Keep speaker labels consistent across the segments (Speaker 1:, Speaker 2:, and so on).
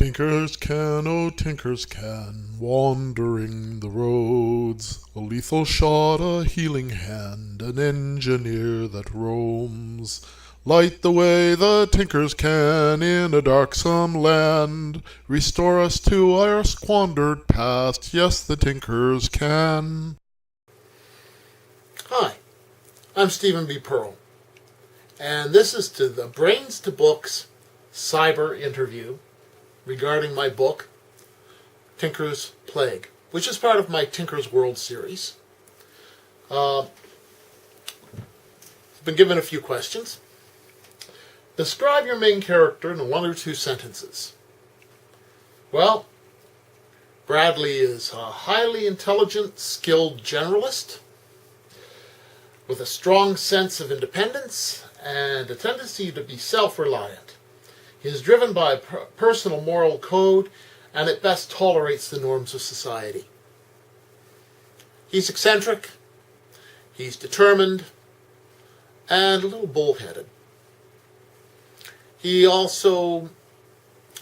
Speaker 1: Tinkers can, oh tinkers can, wandering the roads, a lethal shot, a healing hand, an engineer that roams. Light the way the tinkers can in a darksome land, restore us to our squandered past, yes the tinkers can.
Speaker 2: Hi, I'm Stephen B. Pearl, and this is to the Brains to Books cyber interview regarding my book, Tinker's Plague, which is part of my Tinker's World series. I've been given a few questions. Describe your main character in one or two sentences. Well, Bradley is a highly intelligent, skilled generalist with a strong sense of independence and a tendency to be self-reliant. He is driven by a personal moral code and at best tolerates the norms of society. He's eccentric, he's determined, and a little bullheaded. He also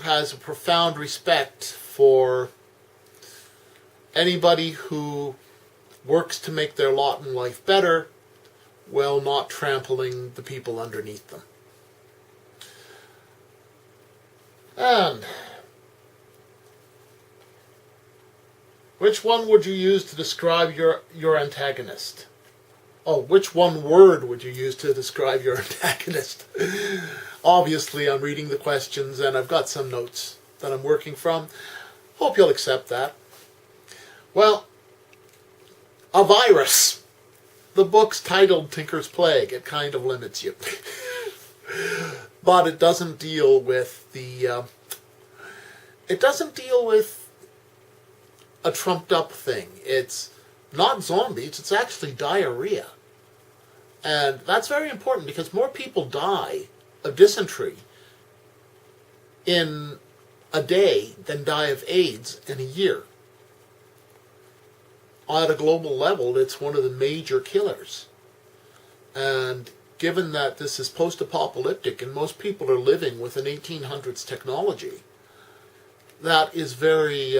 Speaker 2: has a profound respect for anybody who works to make their lot in life better while not trampling the people underneath them. And which one would you use to describe your antagonist? Oh, which one word would you use to describe your antagonist? Obviously, I'm reading the questions and I've got some notes that I'm working from. Hope you'll accept that. Well, a virus. The book's titled Tinker's Plague. It kind of limits you. But it doesn't deal with a trumped up thing. It's not zombies, it's actually diarrhea. And that's very important because more people die of dysentery in a day than die of AIDS in a year. At a global level, it's one of the major killers. And given that this is post-apocalyptic and most people are living with an 1800s technology, that is very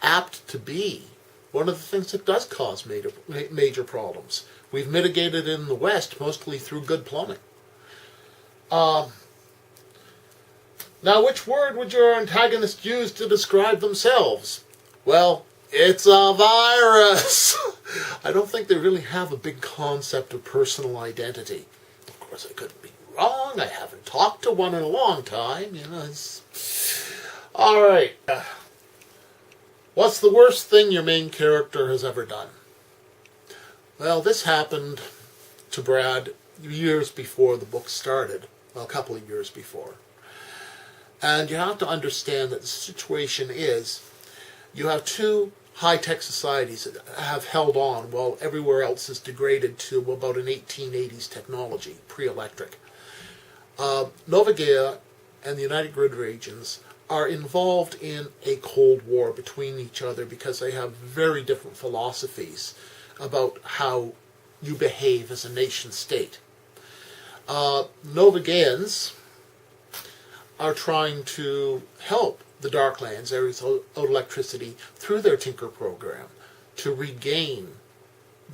Speaker 2: apt to be one of the things that does cause major problems. We've mitigated it in the West mostly through good plumbing. Now, which word would your antagonist use to describe themselves? Well, it's a virus. I don't think they really have a big concept of personal identity. Of course, I could be wrong. I haven't talked to one in a long time. All right. What's the worst thing your main character has ever done? Well, this happened to Brad years before the book started. Well, a couple of years before. And you have to understand that the situation is you have two high-tech societies that have held on while everywhere else is degraded to about an 1880s technology, pre-electric. Nova Gaia and the United Grid regions are involved in a Cold War between each other because they have very different philosophies about how you behave as a nation-state. Nova Gaians are trying to help the Darklands, areas of electricity, through their Tinker program to regain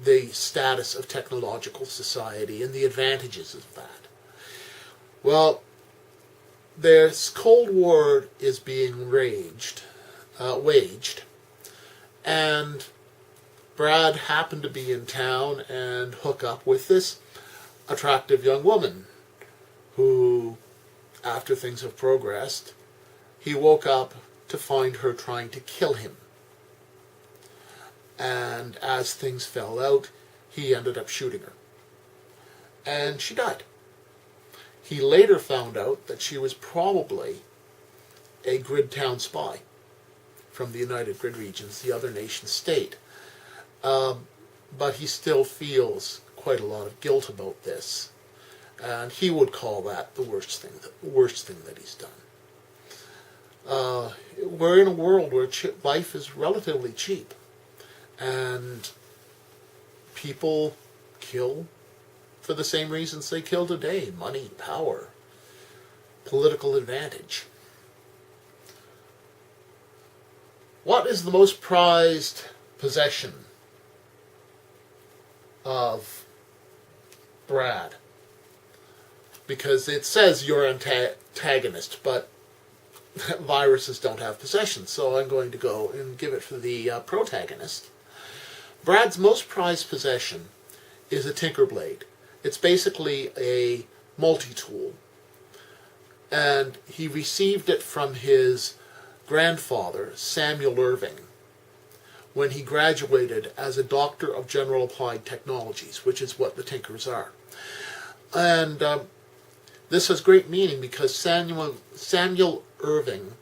Speaker 2: the status of technological society and the advantages of that. Well, this Cold War is being waged, and Brad happened to be in town and hook up with this attractive young woman who, after things have progressed, he woke up to find her trying to kill him. And as things fell out, he ended up shooting her. And she died. He later found out that she was probably a grid town spy from the United Grid regions, the other nation state. But he still feels quite a lot of guilt about this. And he would call that the worst thing that he's done. We're in a world where life is relatively cheap, and people kill for the same reasons they kill today: money, power, political advantage. What is the most prized possession of Brad? Because it says you're antagonist, but viruses don't have possessions, so I'm going to go and give it for the protagonist. Brad's most prized possession is a Tinker Blade. It's basically a multi-tool, and he received it from his grandfather, Samuel Irving, when he graduated as a Doctor of General Applied Technologies, which is what the Tinkers are. And this has great meaning because Samuel Irving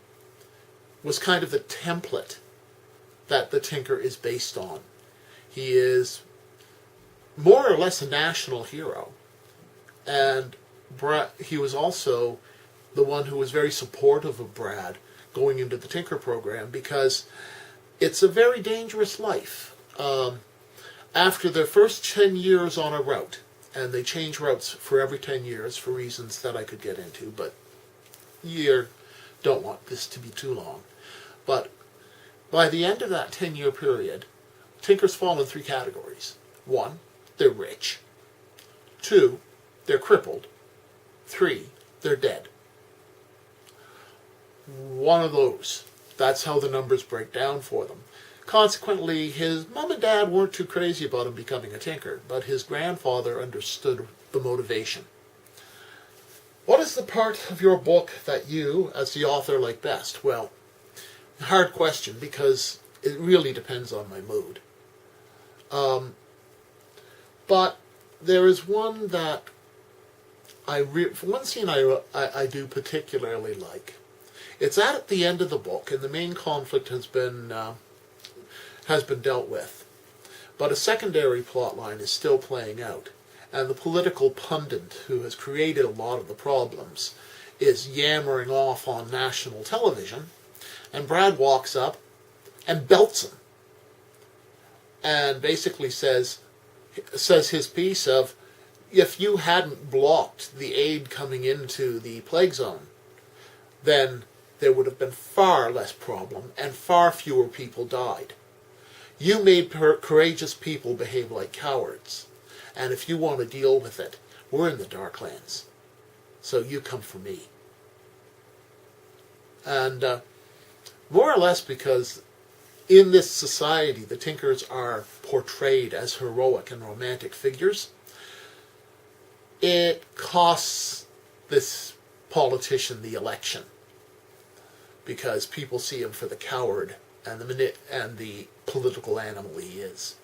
Speaker 2: was kind of the template that the Tinker is based on. He is more or less a national hero, and he was also the one who was very supportive of Brad going into the Tinker program, because it's a very dangerous life. After their first 10 years on a route, and they change routes for every 10 years for reasons that I could get into, but you don't want this to be too long. But by the end of that 10-year period, Tinkers fall in three categories. 1, they're rich. 2, they're crippled. 3, they're dead. One of those. That's how the numbers break down for them. Consequently, his mom and dad weren't too crazy about him becoming a tinker, but his grandfather understood the motivation. What is the part of your book that you, as the author, like best? Well, hard question, because it really depends on my mood. But there is one that one scene I do particularly like. It's at the end of the book, and the main conflict has been dealt with, but a secondary plot line is still playing out, and the political pundit who has created a lot of the problems is yammering off on national television, and Brad walks up and belts him, and basically says his piece of, if you hadn't blocked the aid coming into the plague zone, then there would have been far less problem and far fewer people died. You made courageous people behave like cowards, and if you want to deal with it, we're in the Darklands, so you come for me. And more or less because in this society the Tinkers are portrayed as heroic and romantic figures, it costs this politician the election, because people see him for the coward and the political animal he is.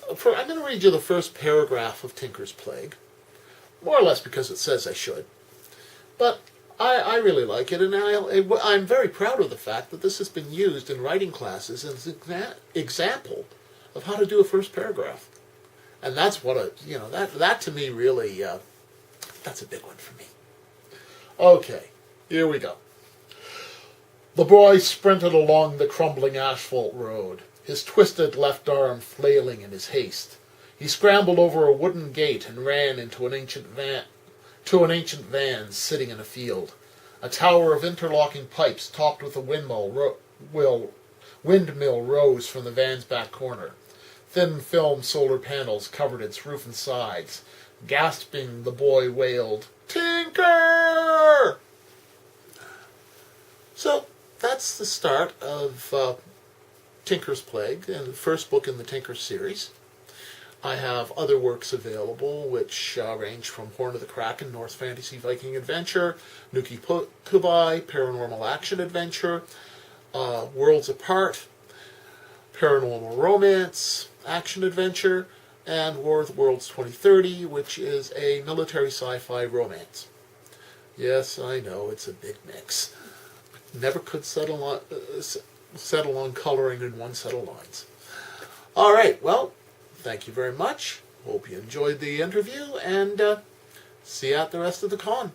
Speaker 2: I'm going to read you the first paragraph of Tinker's Plague, more or less because it says I should. But I really like it, and I'm very proud of the fact that this has been used in writing classes as an example of how to do a first paragraph. And that's what that to me really, that's a big one for me. Okay, here we go. The boy sprinted along the crumbling asphalt road, his twisted left arm flailing in his haste. He scrambled over a wooden gate and ran into an ancient van sitting in a field. A tower of interlocking pipes topped with a windmill rose from the van's back corner. Thin film solar panels covered its roof and sides. Gasping, the boy wailed, "Tinker!" So, that's the start of Tinker's Plague, and the first book in the Tinker series. I have other works available, which range from Horn of the Kraken, Norse Fantasy Viking Adventure, Nuki Kubai, Paranormal Action Adventure, Worlds Apart, Paranormal Romance, Action Adventure, and War of the Worlds 2030, which is a military sci-fi romance. Yes, I know, it's a big mix. Never could settle on coloring in one set of lines. All right, well, thank you very much. Hope you enjoyed the interview, and see you at the rest of the con.